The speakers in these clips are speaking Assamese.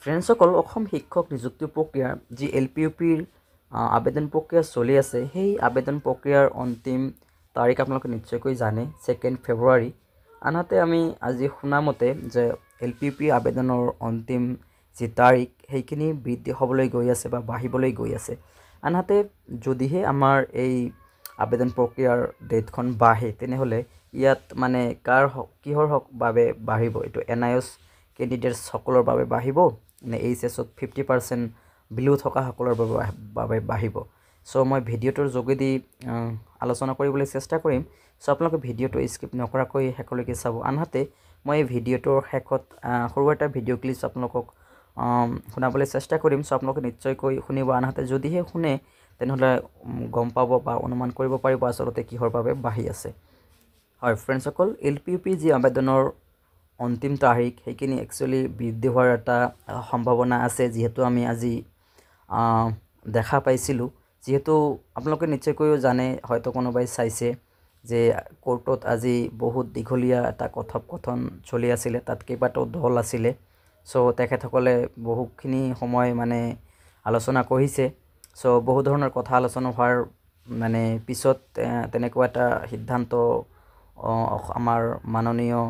ফ্ৰেণ্ডসকল, অসম শিক্ষক নিযুক্তি প্ৰক্ৰিয়া যি LPUPৰ আবেদন প্ৰক্ৰিয়া চলি আছে, সেই আবেদন প্ৰক্ৰিয়াৰ অন্তিম তাৰিখ আপোনালোকে নিশ্চয়কৈ জানে, 2 ফেব্ৰুৱাৰী। আনহাতে আমি আজি শুনা মতে যে LPUP আবেদনৰ অন্তিম যি তাৰিখ সেইখিনি বৃদ্ধি হ'বলৈ গৈ আছে বা বাঢ়িবলৈ গৈ আছে। আনহাতে যদিহে আমাৰ এই আবেদন প্ৰক্ৰিয়াৰ ডেটখন বাঢ়ে, তেনেহ'লে ইয়াত মানে কিহৰ বাবে বাঢ়িব? এইটো NIOS কেণ্ডিডেটছ সকলৰ বাবে বাঢ়িব নে HSত 50% বিলো থকা সকলৰ বাবে বাঢ়িব? চ' মই ভিডিঅ'টোৰ যোগেদি আলোচনা কৰিবলৈ চেষ্টা কৰিম। চ' আপোনালোকে ভিডিঅ'টো স্কিপ নকৰাকৈ শেষলৈকে চাব। আনহাতে মই এই ভিডিঅ'টোৰ শেষত সৰু এটা ভিডিঅ' ক্লিপছ আপোনালোকক শুনাবলৈ চেষ্টা কৰিম। চ' আপোনালোকে নিশ্চয়কৈ শুনিব। আনহাতে যদিহে শুনে, তেনেহ'লে গম পাব বা অনুমান কৰিব পাৰিব আচলতে কিহৰ বাবে বাঢ়ি আছে। হয় ফ্ৰেণ্ডসকল, LPUP যি আবেদনৰ অন্তিম তাৰিখ সেইখিনি একচুৱেলি বৃদ্ধি হোৱাৰ এটা সম্ভাৱনা আছে, যিহেতু আমি আজি দেখা পাইছিলোঁ। যিহেতু আপোনালোকে নিশ্চয়কৈ জানে, হয়তো কোনোবাই চাইছে যে কোৰ্টত আজি বহুত দীঘলীয়া এটা কথোপকথন চলি আছিলে, তাত কেইবাটাও দল আছিলে। চ' তেখেতসকলে বহুখিনি সময় মানে আলোচনা কৰিছে। চ' বহু ধৰণৰ কথা আলোচনা হোৱাৰ মানে পিছত তেনেকুৱা এটা সিদ্ধান্ত আমাৰ মাননীয়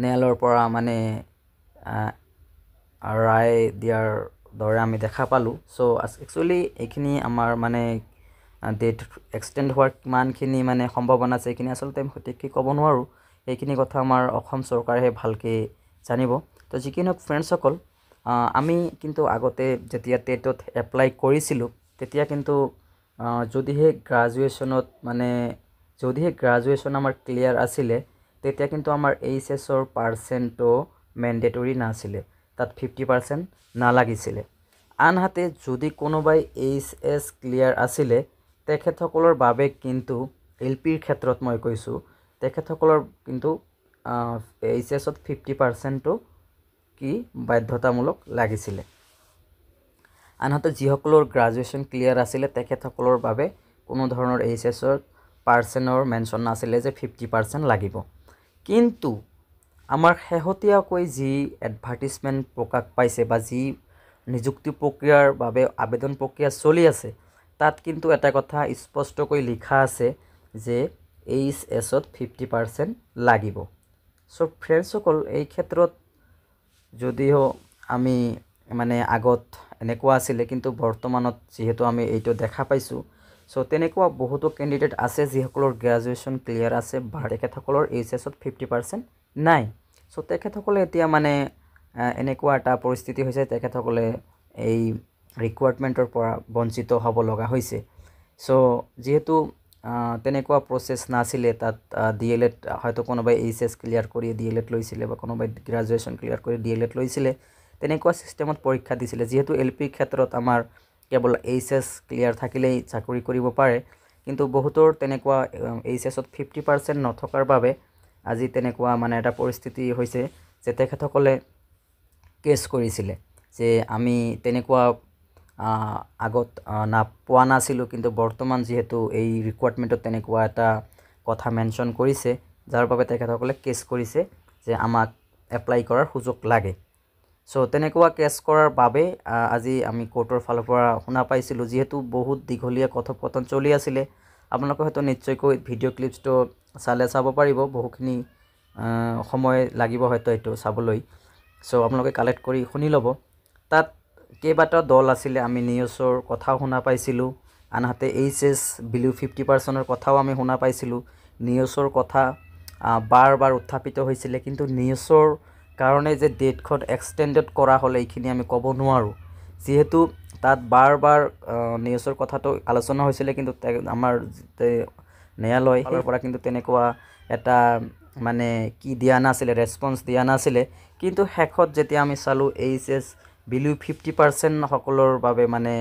ন্যায়ালয়ৰ পৰা মানে ৰায় দিয়াৰ দৰে আমি দেখা পালোঁ। চ' একচুৱেলি এইখিনি আমাৰ মানে ডেট এক্সটেণ্ড হোৱাৰ কিমানখিনি মানে সম্ভাৱনা আছে, এইখিনি আচলতে আমি সঠিককৈ ক'ব নোৱাৰোঁ। সেইখিনি কথা আমাৰ অসম চৰকাৰেহে ভালকৈ জানিব। তো যি কি নহওক ফ্ৰেণ্ডসকল, আমি কিন্তু আগতে যেতিয়া টেটত এপ্লাই কৰিছিলোঁ, তেতিয়া কিন্তু যদিহে গ্ৰাজুৱেশ্যন আমাৰ ক্লিয়াৰ আছিলে, তেতিয়া কিন্তু আমাৰ HSৰ পাৰ্চেণ্টটো মেণ্ডেটৰী নাছিলে, তাত 50% নালাগিছিলে। আনহাতে যদি কোনোবাই HS ক্লিয়াৰ আছিলে, তেখেতসকলৰ বাবে কিন্তু LPৰ ক্ষেত্ৰত মই কৈছোঁ, তেখেতসকলৰ কিন্তু HSত 50%টো কি বাধ্যতামূলক লাগিছিলে। আনহাতে যিসকলৰ গ্ৰাজুৱেশ্যন ক্লিয়াৰ আছিলে, তেখেতসকলৰ বাবে কোনো ধৰণৰ HSৰ পাৰ্চেণ্টৰ মেনশ্যন নাছিলে যে 50% লাগিব। কিন্তু আমাৰ শেহতীয়াকৈ যি এডভাৰ্টিজমেণ্ট প্ৰকাশ পাইছে বা যি নিযুক্তি প্ৰক্ৰিয়াৰ বাবে আবেদন প্ৰক্ৰিয়া চলি আছে, তাত কিন্তু এটা কথা স্পষ্টকৈ লিখা আছে যে HSত 50% লাগিব। চ' ফ্ৰেণ্ডসকল, এই ক্ষেত্ৰত যদিও আমি মানে আগত এনেকুৱা আছিলে, কিন্তু বৰ্তমানত যিহেতু আমি এইটো দেখা পাইছোঁ, চ' তেনেকুৱা বহুতো কেণ্ডিডেট আছে যিসকলৰ গ্ৰাজুৱেশ্যন ক্লিয়াৰ আছে বা তেখেতসকলৰ HSত 50% নাই। চ' তেখেতসকলে এতিয়া মানে এনেকুৱা এটা পৰিস্থিতি হৈছে, তেখেতসকলে এই ৰিকুৱাৰমেণ্টৰ পৰা বঞ্চিত হ'ব লগা হৈছে। চ' যিহেতু তেনেকুৱা প্ৰচেছ নাছিলে, তাত DLED হয়তো কোনোবাই HS ক্লিয়াৰ কৰি DLED লৈছিলে বা কোনোবাই গ্ৰাজুৱেশ্যন ক্লিয়াৰ কৰি DLED লৈছিলে, তেনেকুৱা ছিষ্টেমত পৰীক্ষা দিছিলে। যিহেতু LPৰ ক্ষেত্ৰত আমাৰ কেৱল HS ক্লিয়াৰ থাকিলেই চাকৰি কৰিব পাৰে, কিন্তু বহুতৰ তেনেকুৱা HSত 50% নথকাৰ বাবে আজি তেনেকুৱা মানে এটা পৰিস্থিতি হৈছে যে তেখেতসকলে কেছ কৰিছিলে যে আমি তেনেকুৱা আগত পোৱা নাছিলোঁ, কিন্তু বৰ্তমান যিহেতু এই ৰিকুৱাৰমেণ্টত তেনেকুৱা এটা কথা মেনশ্যন কৰিছে, যাৰ বাবে তেখেতসকলে কেছ কৰিছে যে আমাক এপ্লাই কৰাৰ সুযোগ লাগে। চ' তেনেকুৱা কেছ কৰাৰ বাবে আজি আমি কোৰ্টৰ ফালৰ পৰা শুনা পাইছিলোঁ, যিহেতু বহুত দীঘলীয়া কথোপকথন চলি আছিলে। আপোনালোকে হয়তো নিশ্চয়কৈ ভিডিঅ' ক্লিপছটো চাব পাৰিব, বহুখিনি সময় লাগিব হয়তো এইটো চাবলৈ। চ' আপোনালোকে কালেক্ট কৰি শুনি ল'ব। তাত কেইবাটাও দল আছিলে, আমি নিউজৰ কথাও শুনা পাইছিলোঁ। আনহাতে HS বিলো 50%ৰ কথাও আমি শুনা পাইছিলোঁ। নিউজৰ কথা বাৰ বাৰ উত্থাপিত হৈছিলে, কিন্তু নিউজৰ কাৰণে যে ডেটখন এক্সটেণ্ডেড কৰা হ'লে এইখিনি আমি ক'ব নোৱাৰোঁ। যিহেতু তাত বাৰ বাৰ নিউজৰ কথাটো আলোচনা হৈছিলে, কিন্তু আমাৰ ন্যায়ালয় ফালৰ পৰা কিন্তু তেনেকুৱা এটা মানে কি দিয়া নাছিলে, ৰেছপন্স দিয়া নাছিলে। কিন্তু শেষত যেতিয়া আমি চালোঁ HS বিলো 50% সকলৰ বাবে মানে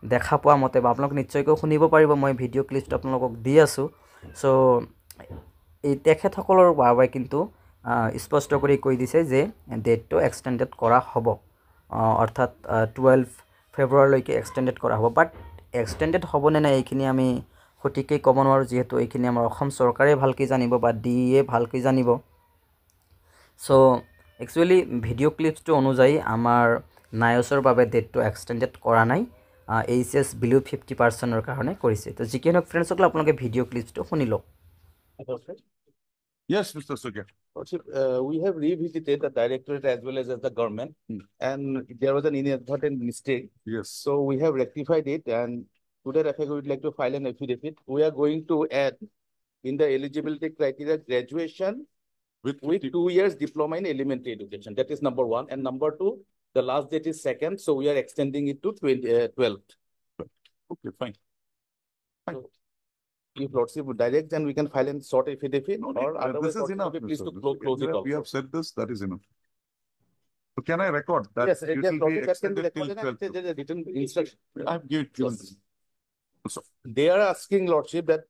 দেখা পোৱা মতে, বা আপোনালোকে নিশ্চয়কৈ শুনিব পাৰিব, মই ভিডিঅ' ক্লিপটো আপোনালোকক দি আছোঁ। চ' এই তেখেতসকলৰ বাবে কিন্তু স্পষ্ট কৰি কৈ দিছে যে ডেটটো এক্সটেণ্ডেড কৰা হ'ব, অৰ্থাৎ 12 ফেব্ৰুৱাৰীলৈকে এক্সটেণ্ডেড কৰা হ'ব। বাট এক্সটেণ্ডেড হ'বনে নাই এইখিনি আমি সঠিককৈ ক'ব নোৱাৰোঁ, যিহেতু এইখিনি আমাৰ অসম চৰকাৰে ভালকৈ জানিব বা DE ভালকৈ জানিব। চ' একচুৱেলি ভিডিঅ' ক্লিপছটো অনুযায়ী আমাৰ নায়চৰ বাবে ডেটটো এক্সটেণ্ডেড কৰা নাই, এইচ বিলো 50%ৰ কাৰণে কৰিছে। তো যি কি নহওক ফ্ৰেণ্ডসকল, আপোনালোকে ভিডিঅ' ক্লিপছটো শুনি লওক। Yes, Mr. Suja. We have revisited the directorate as well as the government, and there was an inadvertent mistake. Yes. So we have rectified it, and today we would like to file an affidavit. We are going to add in the eligibility criteria graduation with 2 years diploma in elementary education. That is number one. And number two, the last date is 2nd, so we are extending it to 12th. Okay, fine. So, if Lordship would direct, then we can file a short affidavit, No, or this otherwise, is enough. please Mr. to close it We also. have said this, that is enough. So can I record that? Yes, it yes, will be Lordship, that can be extended till recorded, and 12th. there is a written instruction. I have given. Yes. They are asking, Lordship, that